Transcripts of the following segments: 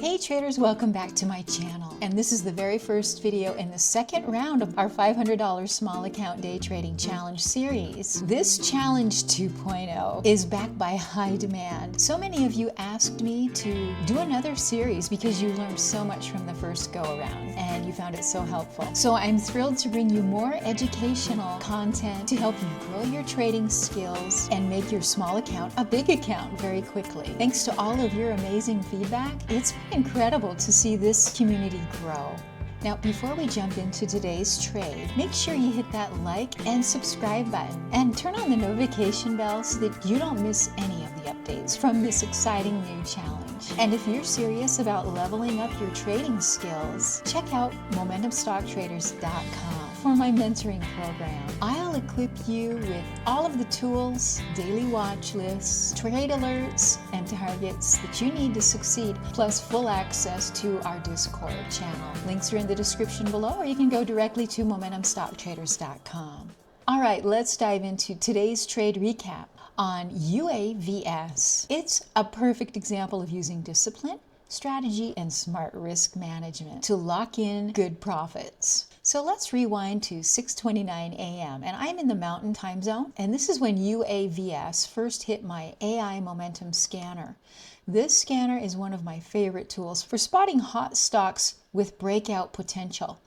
Hey traders, welcome back to my channel. And this is the very first video in the second round of our $500 small account day trading challenge series. This challenge 2.0 is backed by high demand. So many of you asked me to do another series because you learned so much from the first go around and you found it so helpful. So I'm thrilled to bring you more educational content to help you grow your trading skills and make your small account a big account very quickly. Thanks to all of your amazing feedback, it's been incredible to see this community grow. Now, before we jump into today's trade, make sure you hit that like and subscribe button and turn on the notification bell so that you don't miss any of the updates from this exciting new challenge. And if you're serious about leveling up your trading skills, check out MomentumStockTraders.com for my mentoring program. I'll equip you with all of the tools, daily watch lists, trade alerts, and targets that you need to succeed, plus full access to our Discord channel. Links are in the description below, or you can go directly to MomentumStockTraders.com. All right, let's dive into today's trade recap on UAVS. It's a perfect example of using discipline, strategy, and smart risk management to lock in good profits. So let's rewind to 6:29 a.m. and I'm in the Mountain Time Zone, and this is when UAVS first hit my AI momentum scanner. This scanner is one of my favorite tools for spotting hot stocks with breakout potential.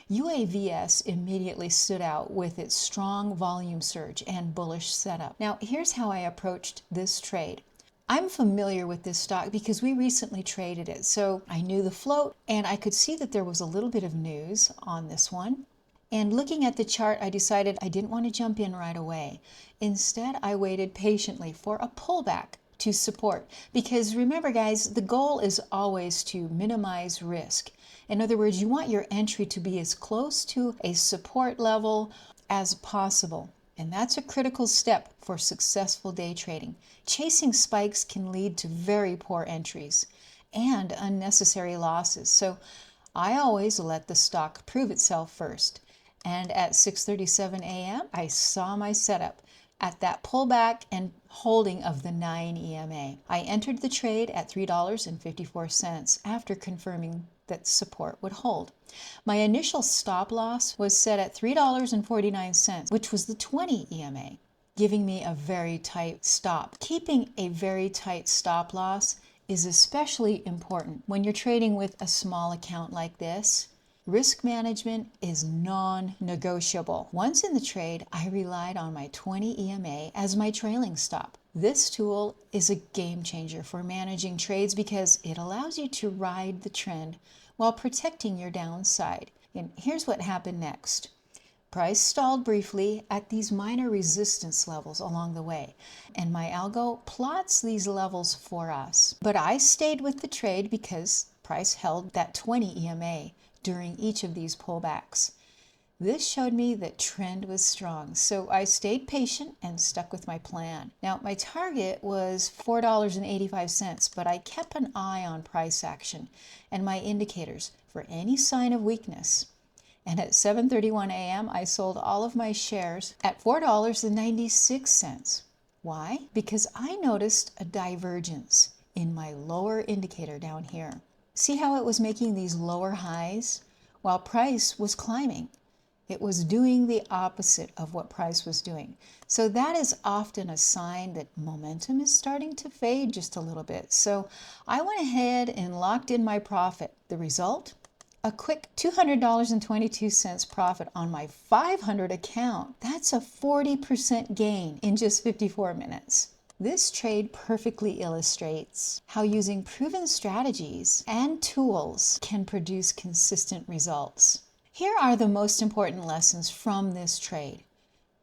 UAVS immediately stood out with its strong volume surge and bullish setup. Now, here's how I approached this trade. I'm familiar with this stock because we recently traded it, so I knew the float and I could see that there was a little bit of news on this one. And looking at the chart, I decided I didn't want to jump in right away. Instead, I waited patiently for a pullback to support, because remember guys, the goal is always to minimize risk. In other words, you want your entry to be as close to a support level as possible. And that's a critical step for successful day trading. Chasing spikes can lead to very poor entries and unnecessary losses. So I always let the stock prove itself first. And at 6:37 a.m., I saw my setup at that pullback and holding of the 9 EMA. I entered the trade at $3.54 after confirming that support would hold. My initial stop loss was set at $3.49, which was the 20 EMA, giving me a very tight stop. Keeping a very tight stop loss is especially important when you're trading with a small account like this. Risk management is non-negotiable. Once in the trade, I relied on my 20 EMA as my trailing stop. This tool is a game changer for managing trades because it allows you to ride the trend while protecting your downside. And here's what happened next. Price stalled briefly at these minor resistance levels along the way, and my algo plots these levels for us. But I stayed with the trade because price held that 20 EMA during each of these pullbacks. This showed me that trend was strong, so I stayed patient and stuck with my plan. Now, my target was $4.85, but I kept an eye on price action and my indicators for any sign of weakness. And at 7:31 a.m., I sold all of my shares at $4.96. Why? Because I noticed a divergence in my lower indicator down here. See how it was making these lower highs while price was climbing? It was doing the opposite of what price was doing. So that is often a sign that momentum is starting to fade just a little bit. So I went ahead and locked in my profit. The result? A quick $200.22 profit on my 500 account. That's a 40% gain in just 54 minutes. This trade perfectly illustrates how using proven strategies and tools can produce consistent results. Here are the most important lessons from this trade.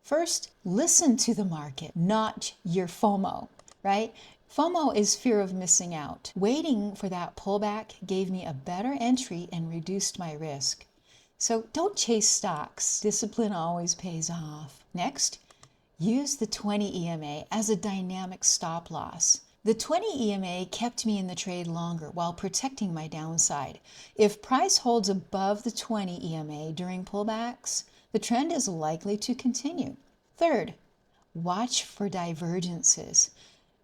First, listen to the market, not your FOMO, right? FOMO is fear of missing out. Waiting for that pullback gave me a better entry and reduced my risk. So don't chase stocks. Discipline always pays off. Next, use the 20 EMA as a dynamic stop loss. The 20 EMA kept me in the trade longer while protecting my downside. If price holds above the 20 EMA during pullbacks, the trend is likely to continue. Third, watch for divergences.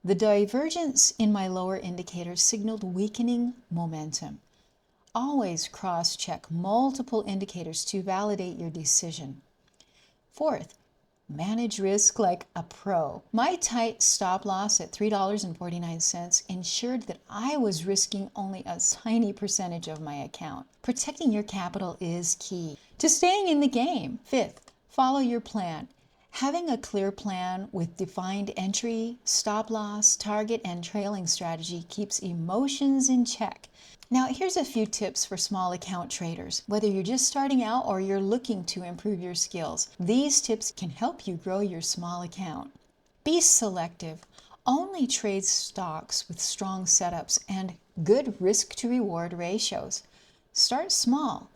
The divergence in my lower indicator signaled weakening momentum. Always cross-check multiple indicators to validate your decision. Fourth, manage risk like a pro. My tight stop loss at $3.49 ensured that I was risking only a tiny percentage of my account. Protecting your capital is key to staying in the game. Fifth, follow your plan. Having a clear plan with defined entry, stop loss, target, and trailing strategy keeps emotions in check. Now, here's a few tips for small account traders. Whether you're just starting out or you're looking to improve your skills, these tips can help you grow your small account. Be selective. Only trade stocks with strong setups and good risk to reward ratios. Start small.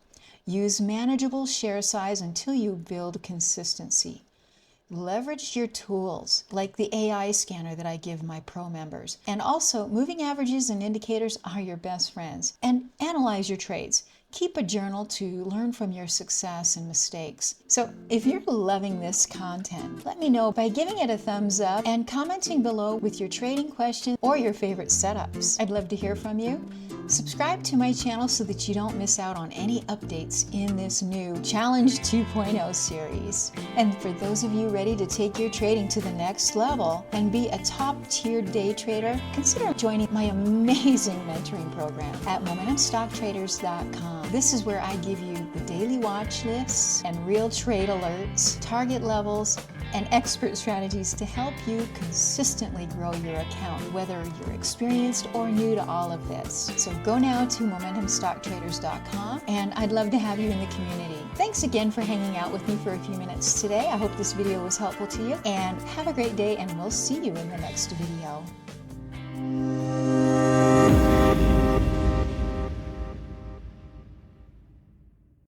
Use manageable share size until you build consistency. Leverage your tools like the AI scanner that I give my pro members. And also, moving averages and indicators are your best friends. And analyze your trades. Keep a journal to learn from your success and mistakes. So if you're loving this content, let me know by giving it a thumbs up and commenting below with your trading question or your favorite setups. I'd love to hear from you. Subscribe to my channel so that you don't miss out on any updates in this new Challenge 2.0 series. And for those of you ready to take your trading to the next level and be a top-tier day trader, consider joining my amazing mentoring program at MomentumStockTraders.com. This is where I give you the daily watch lists and real trade alerts, target levels, and expert strategies to help you consistently grow your account, whether you're experienced or new to all of this. So go now to MomentumStockTraders.com, and I'd love to have you in the community. Thanks again for hanging out with me for a few minutes today. I hope this video was helpful to you, and have a great day, and we'll see you in the next video.